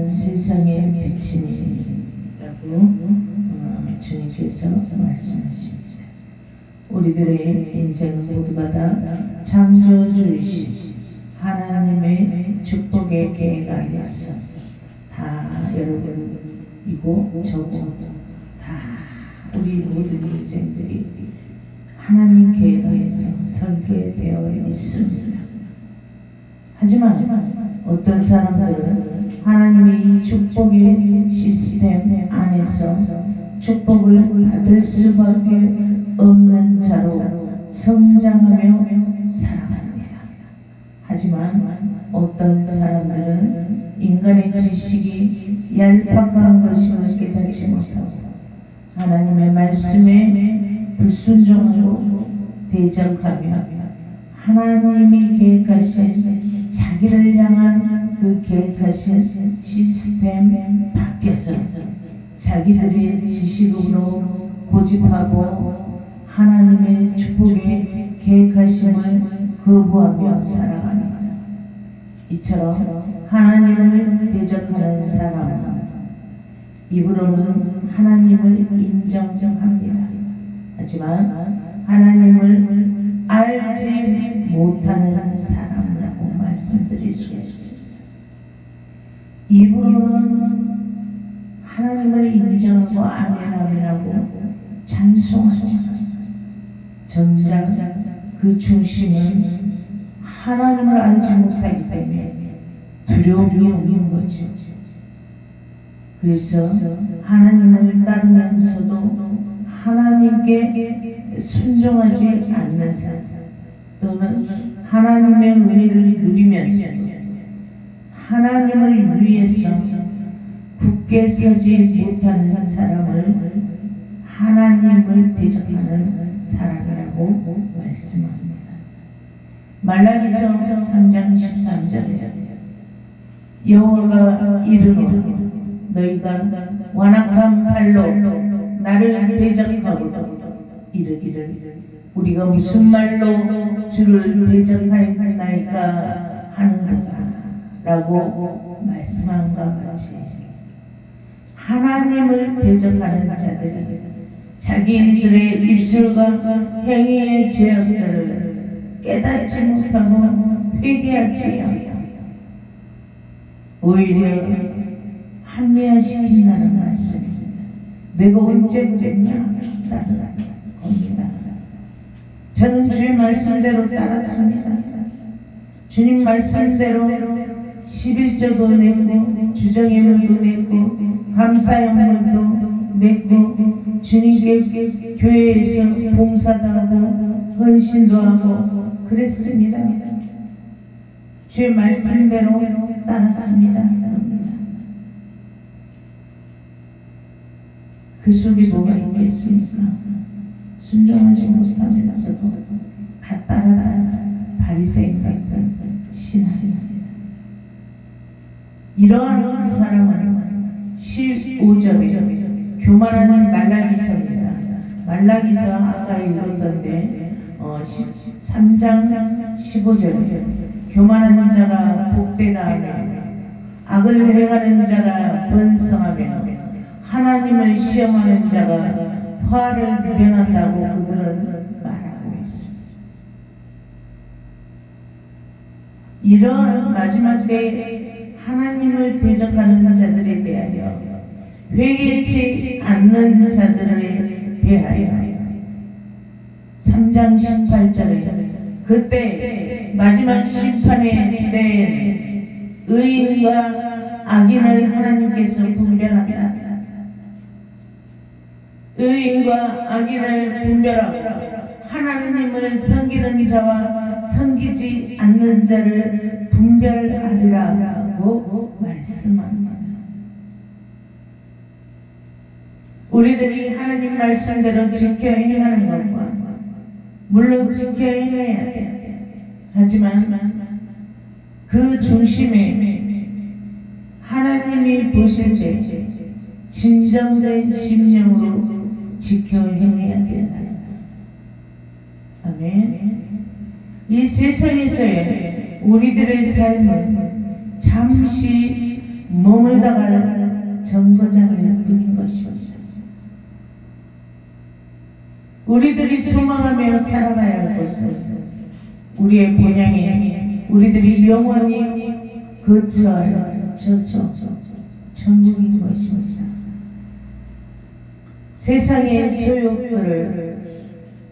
하나님은 세상의 빛이라고 주님께서 말씀하십니다. 우리들의 인생은 모두가 다 창조주이신 하나님의 축복의 계획 안에서 다 여러분이고 저고 다 우리 모든 인생들이 하나님 계획 하에서 설계되어 있습니다. 하지만 어떤 사람들은 하나님의 이 축복의 시스템 안에서 축복을 받을 수밖에 없는 자로 성장하며 살아갑니다. 하지만 어떤 사람들은 인간의 지식이 얄팍한 것임을 깨닫지 못하고 하나님의 말씀에 불순종하고 대적하며 하나님이 계획하신 자기를 향한 그 계획하신 시스템 밖에서 자기들의 지식으로 고집하고 하나님의 축복에 계획하심을 거부하며 살아갑니다. 이처럼 하나님을 대적하는 사람은 입으로는 하나님을 인정합니다. 하지만 하나님을 알지 못하는 사람이라고 말씀드릴 수 있습니다. 입으로는 하나님을 인정하고 아멘하고 찬송하지만 정작 그 중심은 하나님을 알지 못하기 때문에 두려움이 없는 거죠. 그래서 하나님을 따르면서도 하나님께 순종하지 않는 사람 또는 하나님의 은혜를 누리면서 하나님을 위해서 굳게 서지 못하는 사람을 하나님을 대적하는 사람이라고 말씀합니다. 말라기서 3장 13절에 여호와가 이르노니 너희가 완악한 팔로 나를 대적하고 이르기를 우리가 무슨 말로 주를 대적하였나이까 하는 거다 라고 말씀한과 같이 하나님을 대적하는 자들이 자기들의 입술과 행위의 죄악들을 깨닫지 못하고 회개하지 않고 오히려 합리화시킨다는 말씀입니다. 내가 언제 그랬냐? 따르라 겁니다. 저는 주의 말씀대로 따랐습니다. 주님 말씀대로 11조도 냈고 주정예물도 냈고 감사형물도 냈고 주님께 교회에서 봉사도 하고 헌신도 하고 그랬습니다. 주의 말씀대로 따랐습니다. 그 속에 뭐가 있겠습니까? 순종하지 못하면서도 다 따라다니는 바리새인 같은 신앙입니다. 이러한 사람은 15절에 교만하는 말라기서입니다. 말라기서 아까 읽었던데 3장 15절에 교만하는 자가 복되다 하며 악을 행하는 자가 번성하며 하나님을 시험하는 자가 화를 미련한다고 그들은 말하고 있습니다. 이러한 마지막 때에 하나님을 대적하는 자들에 대하여 회개치 않는 자들에 대하여 3장 18절에 그때 마지막 심판의 때에 의인과 악인을 하나님께서 분별한다. 의인과 악인을 분별하고 하나님을 섬기는 자와 섬기지 않는 자를 분별하리라고 말씀합니다. 우리들이 하나님 말씀대로 지켜 행하는 것과 물론 지켜 행해야 돼. 하지만 그 중심에 하나님이 보실 때 진정된 심령으로 지켜 행해야 된다. 아멘. 이 세상에서의 우리들의 삶은 잠시 머물다갈 정거장일 뿐인 것입니다. 우리들이 소망하며 살아가야 할 것은 우리의 본향이 우리들이 영원히 거처할 저소 천국인 것입니다. 세상의 소욕들을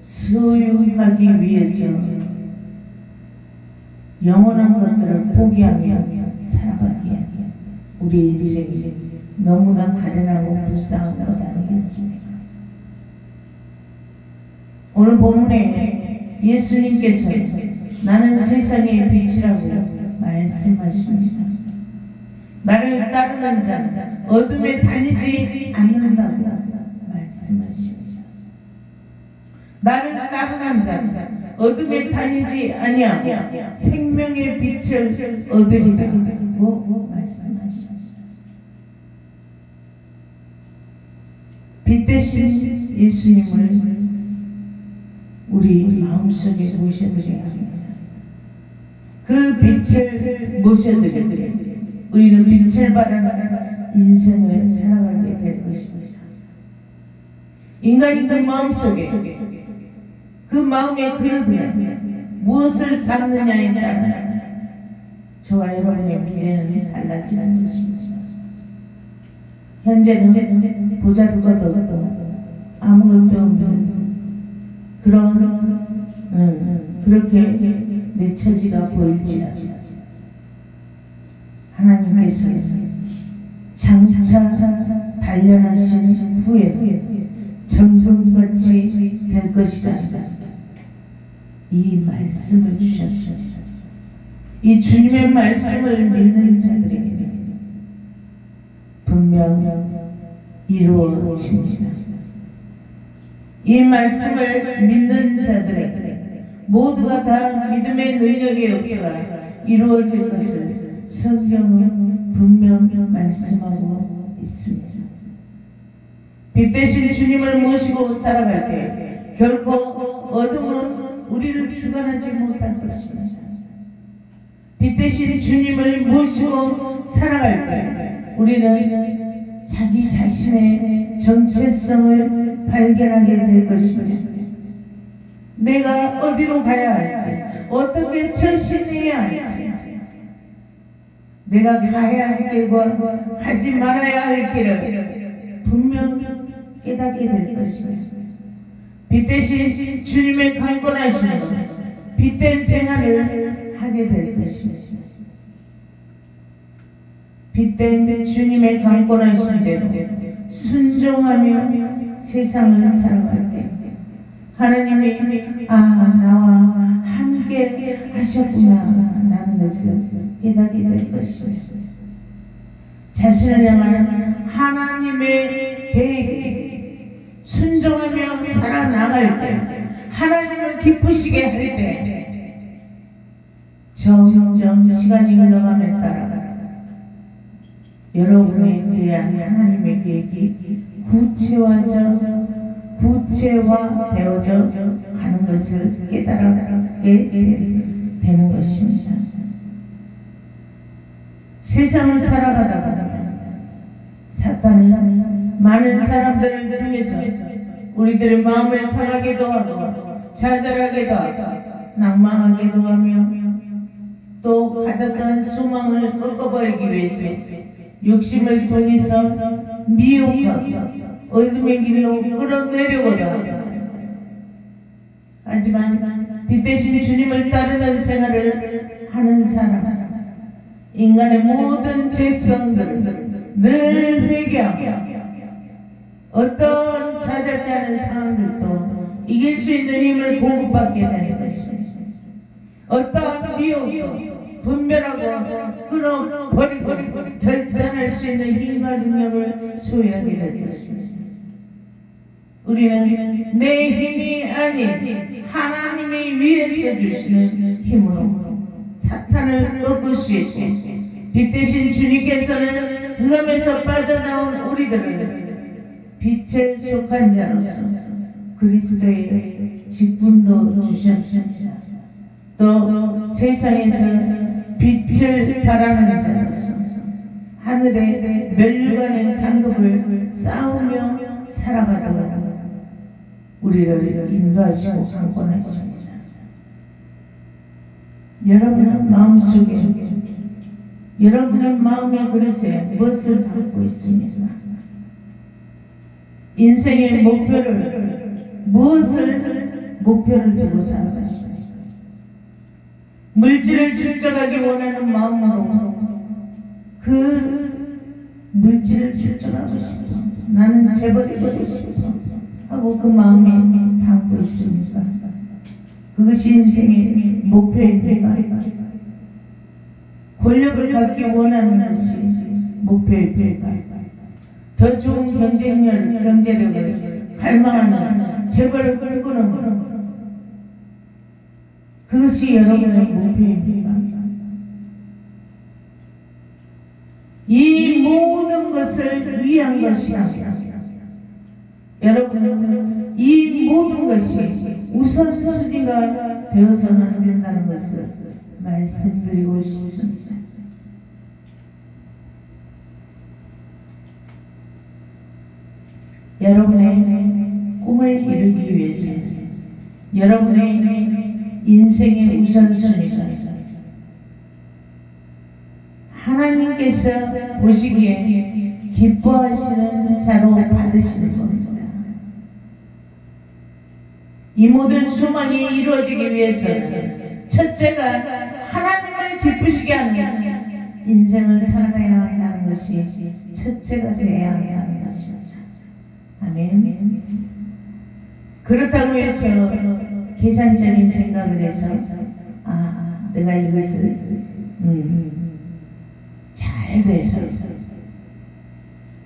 소유하기 위해서 영원한 것들을 포기하며 살아가기에 우리의 인생이 너무나 가련하고 불쌍한 것 아니겠습니까? 오늘 본문에 예수님께서 나는 세상의 빛이라고 말씀하십니다. 나를 따르는 자 어둠에 다니지 않는다고 말씀하십니다. 나를 따르는 자 어둠에 다니지 아니하고 생명의 빛을 얻으리라고 말씀하십니다. 빛 대신 예수님을 우리 마음속에 모셔드려야 합니다. 그 빛을 모셔드려 우리는 빛을 바라는 인생을 살아가게 될 것입니다. 인간이 그 마음속에 그 마음의 그릇에 무엇을 담느냐에 따라 저와 여러분의 미래는 달라지는 것입니다. 현재는 보잘것없고 아무것도 없는 그렇게 내 처지가 보일지라도 하나님께서 장차 단련하신 후에 정금같이 될 것이다. 이 말씀을 주셨습니다. 이 주님의 말씀을 믿는 자들에게 분명 이루어집니다. 이 말씀을 믿는 자들에게 모두가 다 믿음의 능력의 역사가 이루어질 것을 성경은 분명 말씀하고 있습니다. 빛 대신 주님을 모시고 살아갈 때 결코 어둠은 우리를 주관하지 못할 것입니다. 빛 대신 주님을 모시고 살아갈 때 우리는 자기 자신의 정체성을 발견하게 될 것입니다. 내가 어디로 가야 할지, 어떻게 처신해야 할지, 내가 가야 할 길과 가지 말아야 할 길을 분명 깨닫게 될 것입니다. 빛 대신 주님의 강권하시는 빛된 생활을 하게 될 것입니다. 빛된 주님의 강권하신 대로 순종하며 세상을 살아갈 때 하나님이 나와 함께 하셨구나 라는 것을 깨닫게 될 것입니다. 자신을 향한 하나님의 계획에 순종하며 살아나갈 때 하나님을 기쁘시게 할 때 점점 시간이 흘러감에 따라 여러분에 대한 하나님의 계획이 구체화되어져 가는 것을 깨달게 되는 것입니다. 세상을 살아가다가 사탄은 많은 사람들을 통해서 우리들의 마음을 상하게도 하고 좌절하게도 하고 낭망하게도 하며 또 가졌던 소망을 꺾어버리기 위해서 욕심을 통해서 미혹하고 어둠의 길로 끌어내려고도 하고 하지만 빛 대신 주님을 따르는 생활을 하는 사람 인간의 모든 죄성들을 늘 회개하고 어떤 좌절케 하는 상황들도 이길 수 있는 힘을 공급받게 되는 것입니다. 어떠한 미혹도 분별하고 끊어버리고 결단할 수 있는 힘과 능력을 소유하게 될 것입니다. 우리는 내 힘이 아닌 하나님이 위에서 주시는 힘으로 사탄을 꺾을 수 있고 빛 대신 주님께서는 흑암에서 빠져나온 우리들을 빛에 속한 자로서 그리스도의 직분도 주셨습니다. 또 세상에서 빛을 발하는 자로서 하늘의 멸류관의 상급을 쌓으며 살아가다가 우리를 인도하시고 강권하십니다. 여러분의 마음속에, 여러분의 마음의 그릇에 무엇을 담고 있습니까? 인생의 무엇을 목표를 두고 살아가십니까? 물질을 축적하기 원하는 마음으로 그 물질을 축적하고 싶어, 나는 재벌이 되고 싶어 하고 그 마음에 담고 있습니까? 그것이 인생의 목표입니까? 권력을 갖기 원하는 것이 목표입니까? 더 좋은 경제력을 갈망하는 재벌을 꿈꾸는 것, 그것이 여러분의 목표입니까? 이 모든 것을 위한 것이야. 여러분, 이 모든 것이 우선순위가 되어서는 안 된다는 것을 말씀드리고 싶습니다. 여러분의 꿈을 이루기 위해서 여러분의 인생의 우선순위가 하나님께서 보시기에 기뻐하시는 자로 받으시는 겁니다. 이 모든 소망이 이루어지기 위해서 첫째가 하나님을 기쁘시게 하는 인생을 살아가야 한다는 것이 첫째가 되어야 한다는 것입니다. 아멘. 그렇다고 해서 계산적인 생각을 해서 내가 이것을 잘 돼서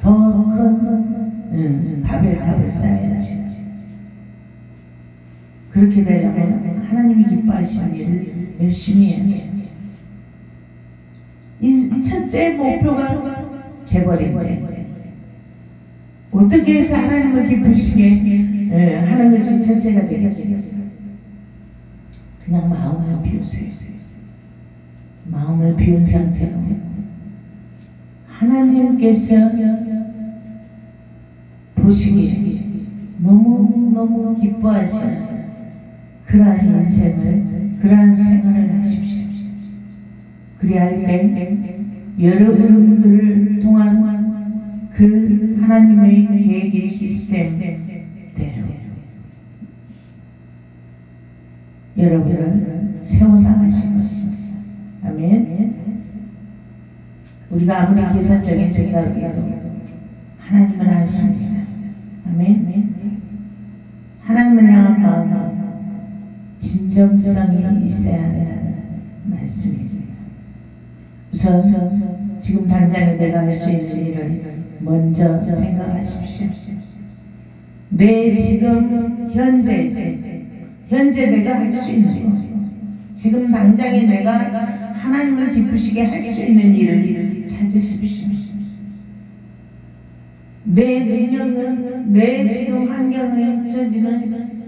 더 큰 바벨탑을 쌓아야지. 그렇게 되려면 하나님이 기뻐하시는 일을 열심히 해야 돼요. 이 첫째 목표가 재벌인데 어떻게 해서 하나님을 기쁘시게 하는 것이 첫째가 되겠어요? 그냥 마음을 비우세요. 마음을 비운 상태로 하나님께서 보시기에 너무너무 기뻐하시는 그러한 인생을, 그러한 생활을 하십시오. 그래야 할 때 여러분들을 통한 그 하나님의 계획의 시스템대로 여러분을 세워나가신 것입니다. 아멘. 우리가 아무리 계산적인 생각을 해도 하나님은 아십니다. 아멘. 하나님을 향한 마음은 진정성이 있어야 한다는 말씀입니다. 우선 지금 당장에 내가 할 수 있는 일을 먼저 생각하십시오. 내 지금 현재 내가 할 수 있는 것, 지금 당장에 내가 하나님을 기쁘시게 할 수 있는 일을 찾으십시오. 내 능력은 내 지금 환경의 처지는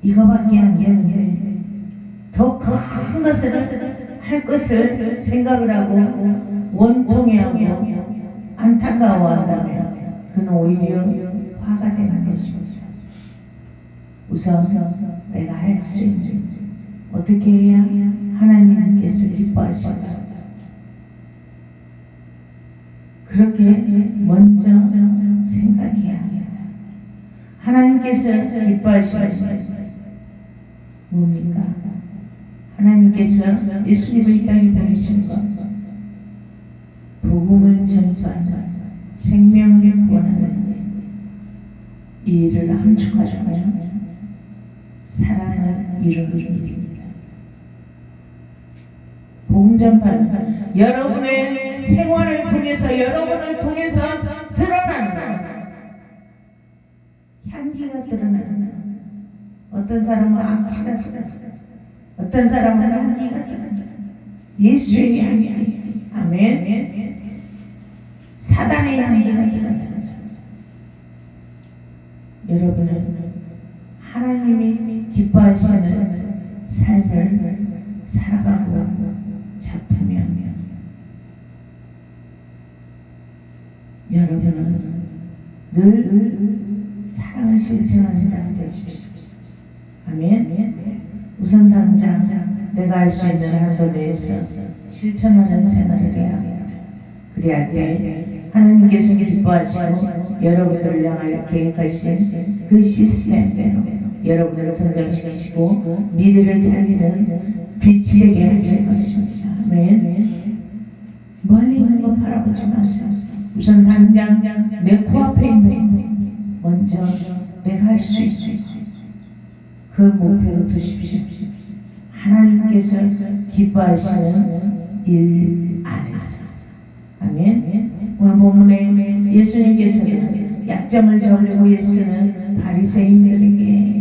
이거밖에 안 되는데 더 큰 것을 할 것을 생각을 하고 원통해하고 안타까워한다면 그는 오히려 화가 되는 것입니다. 우선 내가 할 수 있는 어떻게 해야 하나님께서 기뻐하실까? 그렇게 먼저 생각해야 합니다. 하나님께서 기뻐하시는 뭡니까? 하나님께서 예수님을 이 땅에 보내신 것, 복음을 전파하는 생명을 구원하는 이 일을 함축하셔서 사랑을 이루는 일입니다. 복음 전파는 여러분의 생활을 통해서, 여러분을 통해서 드러나는 것, 향기가 드러나는 것. 어떤 사람은 악취가 쏟아져, 어떤 사람은 향기가 드러나는 예수의 향기. 아멘. 사단의 향기가 드러나서 여러분은 하나님이 기뻐하시는 삶을 살아가고 잡으면 여러분은 늘 사랑을 실천하는 자가 되십시오. 아멘. 우선 당장 내가 할 수 있는 한도 내에서 실천하는 생활을 해야 합니다. 그래야 때 하나님께서 기뻐하시고 여러분들을 향하여 계획하신 그 시스템대로 여러분을 성장시키시고 미래를 살리는 빛이 되게 하실 것입니다. 아멘. 멀리 있는 거 바라보지 마세요. 우선 당장 내 코앞에 있는 먼저 내가 할 수 있는 그 목표로 두십시오. 하나님께서 기뻐하시는 일 안에서. 아멘. 오늘 본문에 예수님께서는 약점을 잡으려고 애쓰는 바리새인들에게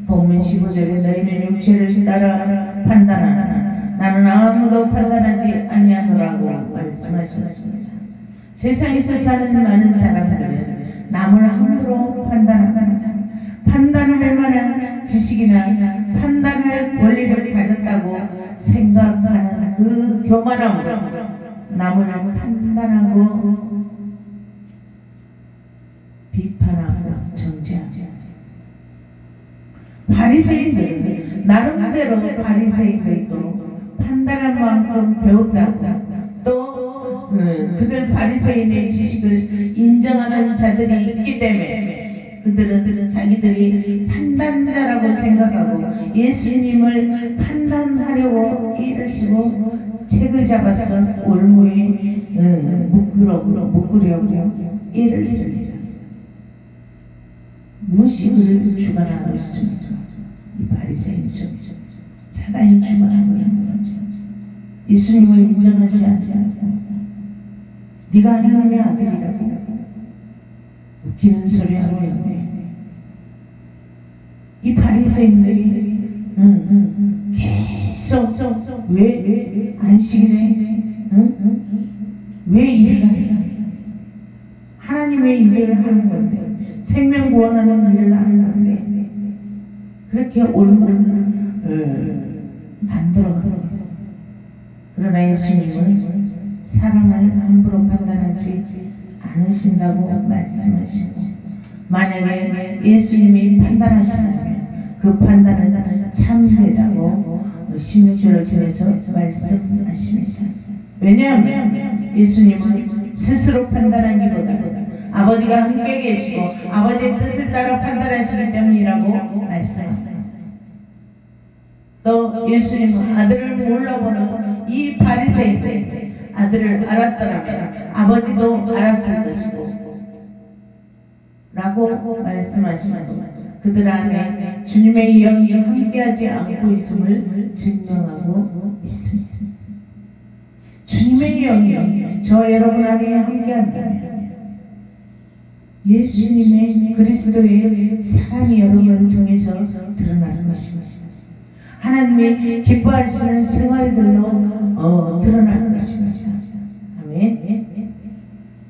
본문 15절에 너희는 육체를 따라 판단하나 나는 아무도 판단하지 아니하노라고 말씀하셨습니다. 세상에서 사는 많은 사람들은 남을 함부로 판단합니다. 판단할 만한 지식이나 판단할 권리를 가졌다고 생각하는 그 교만함으로 남을 판단하고 비판하고 정죄하죠. 바리새인들은 나름대로 바리새인들도 판단할 만큼 배웠다고 또 그들 바리새인의 지식을 인정하는 자들이 있기 때문에 그들은 자기들이 판단자라고 생각하고 예수님을 판단하려고 이러시고 책을 잡아서 올무에 묶으려고 이를 쓰였어요. 무엇이 그를 주관하고 있습니까? 이 바리새인 속 사단이 주관하고 있는 거죠. 예수님을 인정하지 않고 네가 하나님의 아들이라고 웃기는 소리 하고 있네. 이 바리새인들이 계속 왜 안식일에 왜 일을 하냐? 하나님의 일을 하는 건데 생명 구원하는 일을 하는 건데 그렇게 만들어가는 거예요. 그러나 예수님은 사람을 함부로 판단하지 않으신다고 말씀하시고 만약에 예수님이 판단하시면 그 판단은 참되다고 16절을 통해서 말씀하십니다. 왜냐하면 예수님은 스스로 판단하기보다 아버지가 함께 계시고 아버지의 뜻을 따라 판단하시기 때문이라고 말씀합니다. 또 예수님은 아들을 몰라보는 이 바리새인들 아들을 알았더라면 아버지도 알았을 것이고 라고 말씀하시고 그들 안에 주님의 영이 함께하지 않고 있음을 증명하고 있습니다. 주님의 영이 저 여러분 안에 함께한다면 예수님의 그리스도의 사랑이 여러분을 통해서 드러나는 것입니다. 하나님이 기뻐하시는 생활들로 드러나는 것입니다. 아멘.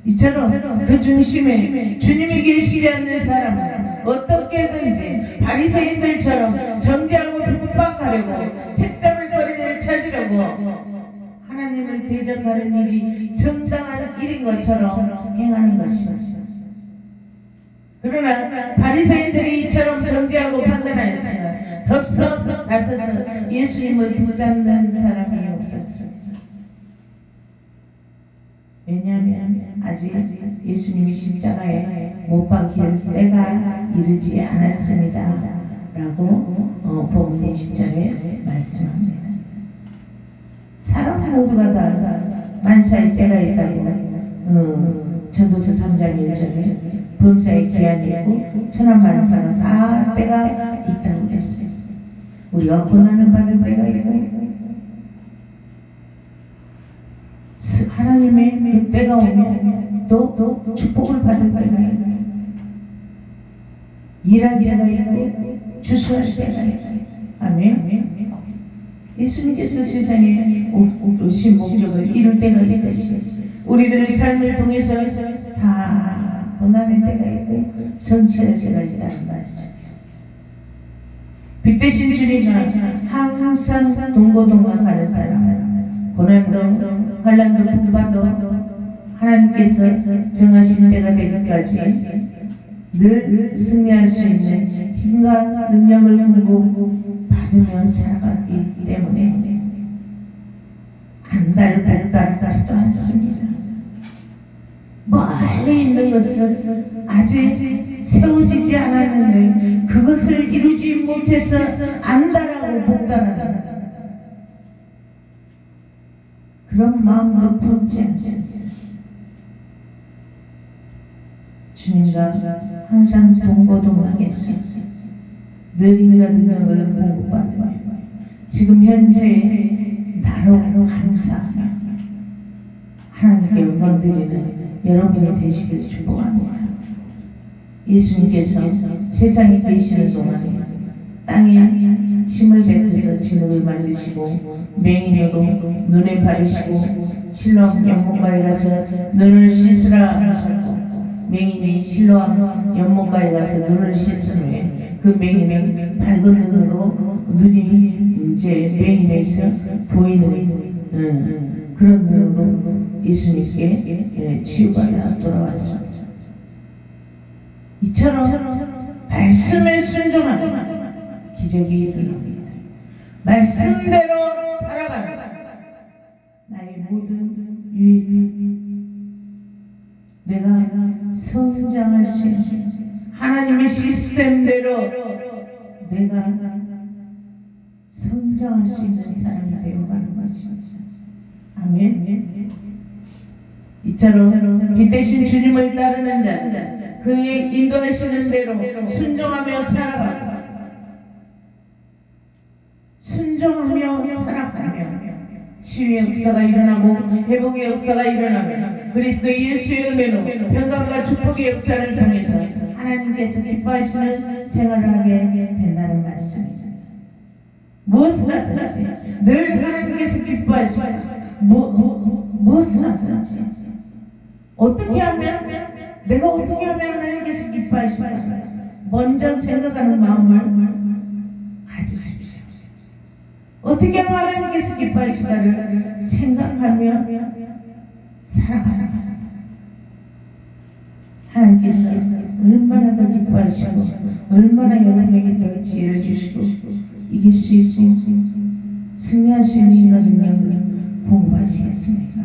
이처럼 그 중심에 주님이 계시지 않는 사람은 어떻게든지 바리새인들처럼 정죄하고 핍박하려고 책잡을 거리를 찾으려고 하나님을 대적하는 일이 정당한 일인 것처럼 행하는 것입니다. 그러나 바리새인들이 이처럼 정죄하고 판단하였으나 덥석 나서서 예수님을 붙잡는 사람이 없었습니다. 왜냐하면 아직 예수님이 십자가에 못 박힐 때가 이르지 않았습니다 라고 본문 20절에 말씀합니다. 사람 모두가 다 만사의 때가 있다고 전도서 3장 1절에 범사의 기한이 있고 천한만사가 다 때가 있다고 그랬어요. 우리가 고난을 받을 때가 있고 하나님의 그 때가 오면 또 축복을 받을 때가 있고 일할 때가 있고 주수할 때가 있고 아멘. 예수님께서 세상에 오신 목적을 이룰 때가 있는 것이에요. 우리들의 삶을 통해서 다 고난의 때가 있고 성취할 때가 있다는 말씀. 빛 대신 주님은 항상 동고동락하는 사람, 고난도 환난도 풍파도 하나님께서 정하신 때가 되기까지 늘 승리할 수 있는 힘과 능력을 공급받으며 살아갔기 때문에 안달복달하지도 않습니다. 멀리 있는 것을 아직 세워지지 않았는데 그것을 이루지 못해서 안달하고 복달하는 그런 마음도 품지 않습니다. 주님과 항상 동고동락해서 늘 인과 능력을 공급받으며 지금 현재 나로 감사하며 하나님께 영광 드리는 여러분이 되시길 축복합니다. 예수님께서 세상에 계시는 동안에 땅에 침을 뱉어서 진흙을 만드시고 맹인으로 눈에 바르시고 실로암 연못가에 가서 눈을 씻으라 하셨고 맹인이 실로암 연못가에 가서 눈을 씻은 후에 그 맹인은 밝은 눈으로 눈이 이제 맹인에서 보이는 그런 눈으로 예수님께 치유받아 돌아왔습니다. 이처럼 말씀에 순종하면 기적이 일어납니다. 말씀대로 살아가는 나의 모든 유익 내가 성장할 수 있는 하나님의 시스템대로 내가 성장할 수 있는 사람이 되어가는 것입니다. 아멘. 이처럼 빛 대신 주님을 따르는 자 그의 인도하시는 대로 순종하며 살아가며 살아가며 치유의 역사가 일어나고 회복의 역사가 일어나며 그리스도 예수의 은혜로 평강과 축복의 역사를 통해서 하나님께서 기뻐하시는 생활을 하게 된다는 말씀입니다. 무엇을 하든지 늘 하나님께서 기뻐하시고 무엇을 하든지 어떻게 하면 내가 어떻게 하면 하나님께서 기뻐하실까 먼저 생각하는 마음을 가지십시오. 어떻게 하면 하나님께서 기뻐하실까를 생각하며 살아가는 하나님께서 얼마나 더 기뻐하시고 얼마나 여러분에게 더 지혜를 주시고 이길 수 있고 승리할 수 있는 인간 능력을 공부하시겠습니까?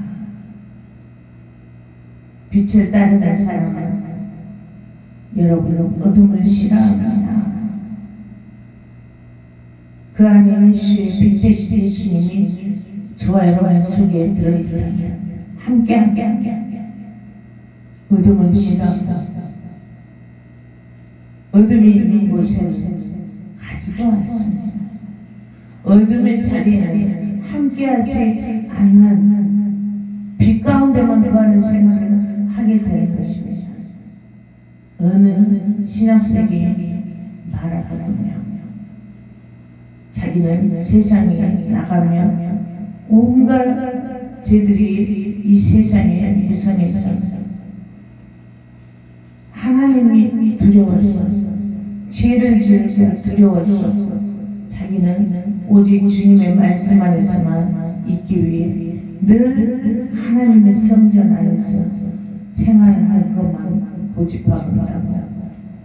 빛을 따르는 사람은 여러분 어둠을 싫어합니다. 그 안에 예수의 빛 대신 예수님이 저와 여러분 속에 들어있다면 함께 어둠을 싫어합니다. 어둠이 있는 곳에 가지도 않습니다. 어둠의 자리에는 함께하지 않는 빛 가운데만 거하는 생활을 하게 될 것입니다. 어느 신학생이 말하더군요. 자기는 세상에 나가면 온갖 죄들이 이 세상에 유성해서 하나님이 두려워서 죄를 지을까 두려워서 자기는 오직 주님의 말씀 안에서만 있기 위해 늘 하나님의 성전 안에서 생활할 것만 고집하고 있다고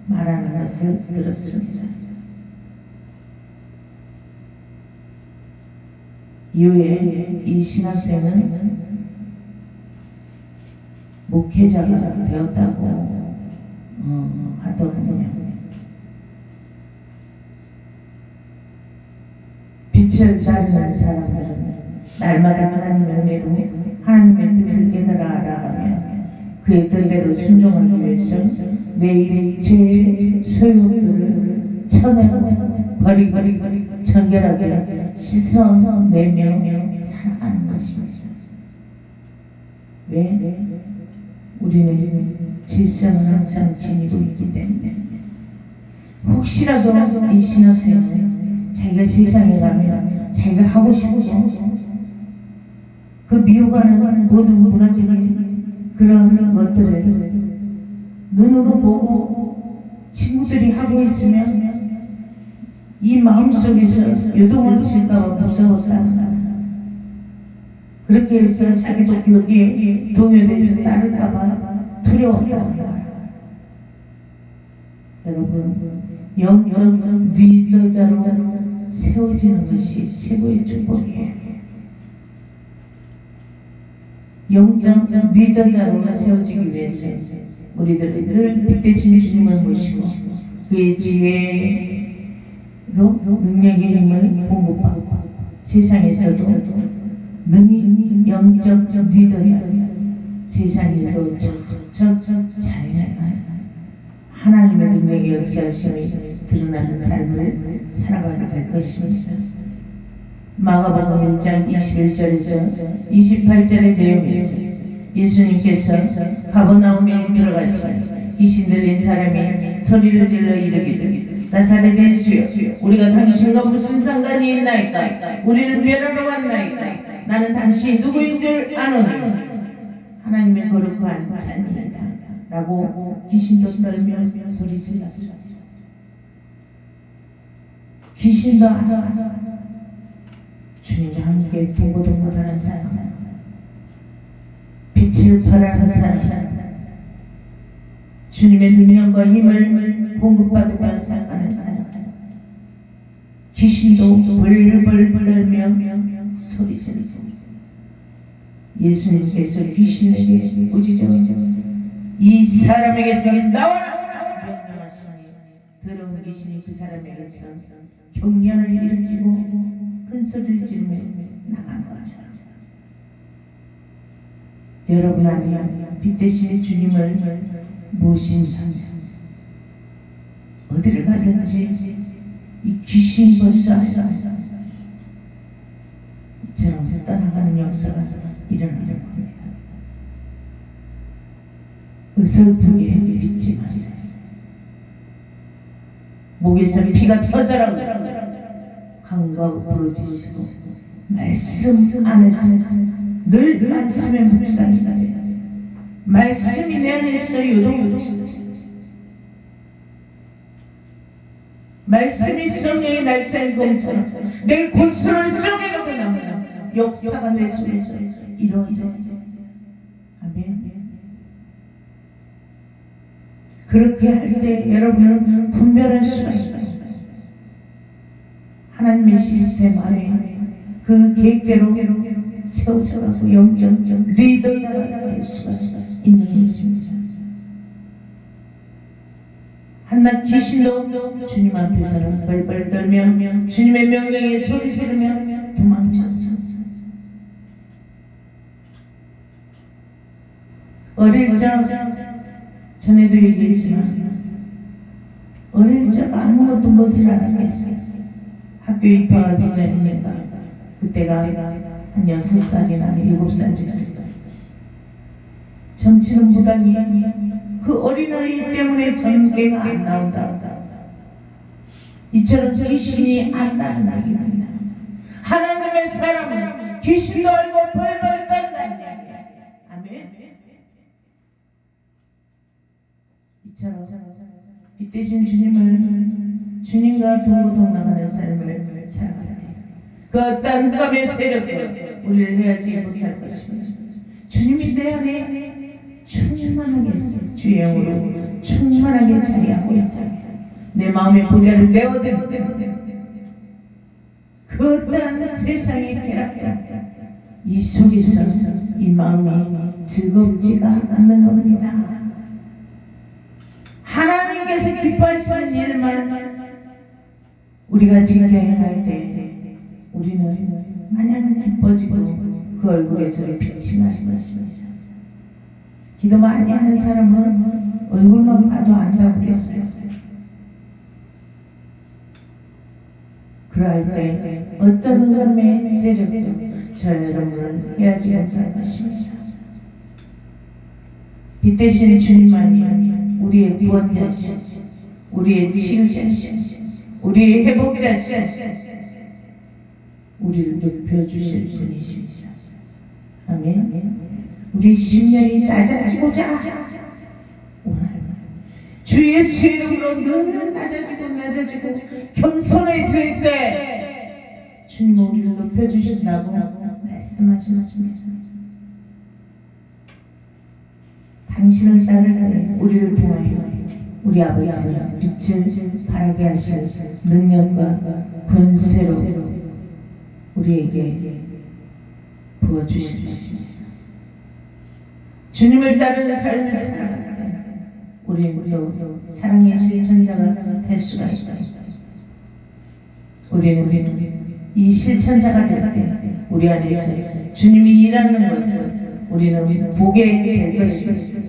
말하는 것을 들었습니다. 이후에 이 신학생은 목회자가 되었다고 하더군요. 빛을 따르는 사람들은 날마다 하나님의 은혜로 하나님의 뜻을 깨달아 알아가며 그의 뜻대로 순종하기 위해서 내일의 죄의 소욕들을 쳐내고 버리고 정결하게 씻어내며 살아가는 것입니다. 왜? 우리는 죄성을 항상 지니고 있기 때문에 혹시라도 이 신학생은 자기가 세상에 가면 자기가 하고 싶은 그 미워가는 모든 무너지는 그런 것들을 눈으로 보고 친구들이 하고 있으면 이 마음속에서 요동을 칠까봐 무서웠다. 그렇게 해서 자기도 여기에 동요돼서 따를까봐 두려웠다는 거예요. 여러분, 영적 리더자로 세워지는 것이 최고의 축복이에요. 영적 리더자로 세워지기 위해서 우리들은 늘 빛되신 주님을 모시고 그의 지혜로 능력의 힘을 공급하고 세상에서도 능히 영적 리더자 세상에도 척척 잘 하나님의 능력의 역사심이 드러나는 삶을 살아가게 될 것입니다. 마가복음 1장 21절에서 28절의 내용에서 예수님께서 가버나움에 들어가시고 귀신 들린 사람이 소리를 질러 이르기를 나사렛 예수여 우리가 당신과 무슨 상관이 있나이까 우리를 멸하러 왔나이까 나는 당신이 누구인 줄 아노니 하나님의 거룩한 자니이다 라고 귀신도 떨며 소리 질렀습니다. 귀신도 알아 주님과 함께 동고동고하는 사람 빛을 발하는 사람 주님의 능력과 힘을 공급받으며 살아가는 사람 귀신도 벌벌 떨며 소리 지르죠. 예수님께서 귀신에게 꾸짖어 이 사람에게서 나와라 명령하시니 더러운 귀신이 그 사람에게서 경련을 일으키고 큰 소리를 지르며 나간 거죠. 여러분 안에 빛 대신 주님을 모신다면 어디를 가든지 이 귀신 벌써 이처럼 떠나가는 역사가 일어나는 겁니다. 의설득에 믿지 마세요. 목에서 피가 터져라 강과 부러지시고 말씀 안에서 늘 말씀의 묵상이 되세요. 말씀이 내 안에서 요동치고 말씀이 성령의 날쌘 검처럼 내 고스를 쪼개고 나면 역사가 내 속에서 이루어져. 아멘. 그렇게 할 때 여러분은 분별할 수가 있어요. 하나님의 시스템 안에 그 계획대로 세워져가고 영적 리더자가 될 수가 있는 것입니다. 한낱 귀신도 주님 앞에서는 벌벌 떨며 주님의 명령에 소리 지르며 도망쳤어. 어릴 적 전에도 얘기했지만 어릴 적 아무것도 못을 안 하겠어요. 학교 입학하기 전이니까 그때가 한 6살이나 7살 됐을 거예요. 점치는 무당이 그 어린아이 때문에 전개가 안 나온다. 이처럼 귀신이 안 나온다기입니다. 하나님의 사람은 귀신도 알고 벌벌 떤다. 아멘. 이처럼 이 대신 주님과 동고동락하는 삶을 살아가야 돼요. 그 어떤 흑암의 세력도 우리를 헤어지게 못할 것입니다. 주님이 내 안에 충만하게 했어요. 주의 영으로 충만하게 자리하고 있다. 내 마음의 보좌를 내어대고 그 어떤 세상의 쾌락과 이 속에서 이 마음이 즐겁지가 않는 겁니다. 하나님께서 기뻐하시는 일만 우리가 지켜야 할 때 우리는 마냥 기뻐지고 그 얼굴에서 빛이 나는 것입니다. 기도 많이 하는 사람은 얼굴만 봐도 안다고 그랬어요. 그럴 때 어떤 흑암의 세력도 저 여러분을 헤어지게 할 것입니다. 빛 대신 주님만이 우리의 구원자신, 우리의 치유자신, 우리의 회복자신, 우리를 높여주실 분이십니다. 아멘. 우리 심령이 낮아지고자 원하는 주 예수의 이름으로 늘 낮아지고 겸손해질 때 주님 우리를 높여주신다고 말씀하셨습니다. 당신을 따르는 우리를 통하여 우리 아버지는 빛을 발하게 하실 능력과 권세로 우리에게 부어주실 것입니다. 주님을 따르는 삶을 살아갈 때 우리는 또 사랑의 실천자가 될 수가 있습니다. 우리는 이 실천자가 될 때 우리 안에서 주님이 일하는 것을 우리는 보게 될 것입니다.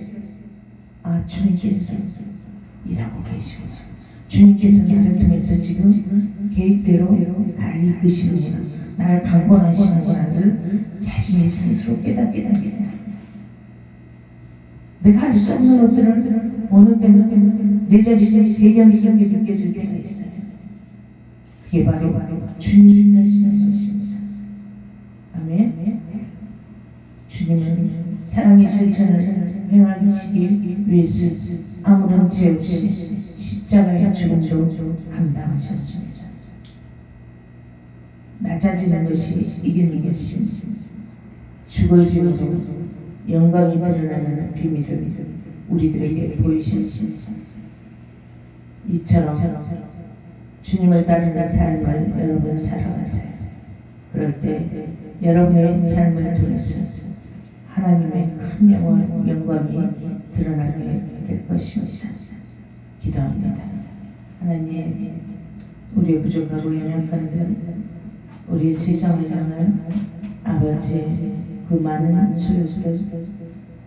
아, 주님께서 일하고 계시고 주님께서 나를 통해서 지금 계획대로 나를 이끄시는구나, 나를 강권하시는구나를 자신이 스스로 깨닫게 됩니다. 내가 할 수 없는 것들은 어느 때는 내 자신이 대견스럽게 느껴질 때가 있어요. 그게 바로 주님 되시는 것입니다. 아멘. 주님은 사랑의 실천을 행하시기 위해서 아무런 죄 없이 십자가의 죽음도 감당하셨습니다. 낮아지는 것이 이기는 것입니다. 죽어짐으로 영광이 드러나는 비밀을 우리들에게 보이셨습니다. 이처럼 주님을 따르는 삶을 여러분 살아가세요. 그럴 때 여러분의 삶을 통해서 하나님의 큰 영광이 드러나게 될 것입니다. 기도합니다. 하나님, 우리의 부족하고 연약한 들, 우리의 세상을 향한 아버지의 그 많은 소유들,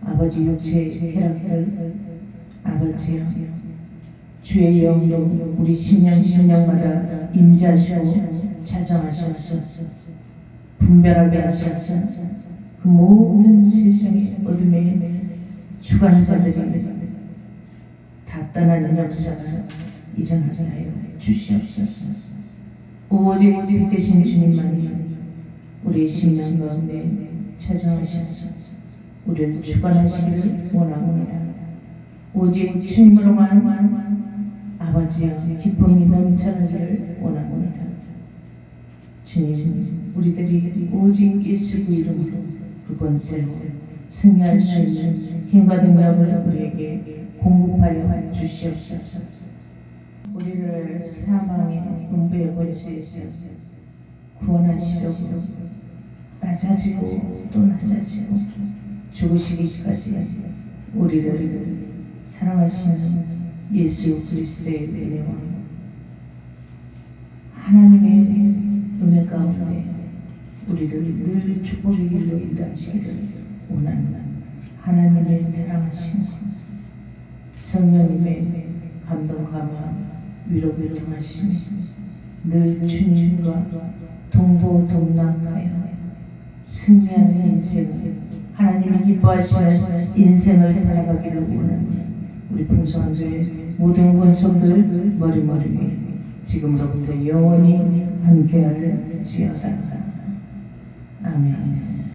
아버지 육체의 쾌락들, 아버지여, 주의 영으로 우리 심령마다 임재하시고 찾아가셔서 분별하게 하셔서 그 모든 세상의 어둠의 주관자들이 다 떠나는 역사가 일어나게 하여 주시옵소서. 오직 빛 되신 주님만이 우리의 심령 가운데 찾아오셔서 우리를 주관하시기를 원합니다. 오직 주님으로만 아버지여 기쁨이 넘쳐나기를 원합니다. 주님, 우리들이 오직 예수 그 이름으로 그 권세로 승리할 수 있는 힘과 능력을 우리에게 공급하여 주시옵소서. 우리를 사망의 음부의 권세에서 구원하시려고 낮아지고 또 낮아지고 죽으시기까지 우리를 사랑하시는 예수 그리스도의 은혜와 하나님의 은혜 가운데 우리를 늘 축복의 길로 인도하시기를 원하는 하나님의 사랑하신 성령님의 감동 감화 위로 교통하시며 늘 주님과 동고동락하여 승리하는 인생, 하나님이 기뻐하시는 인생을 살아가기를 원하는 우리 풍성한교회 모든 권속들 머리머리 위에 지금부터 영원히 함께할지어다. 아멘.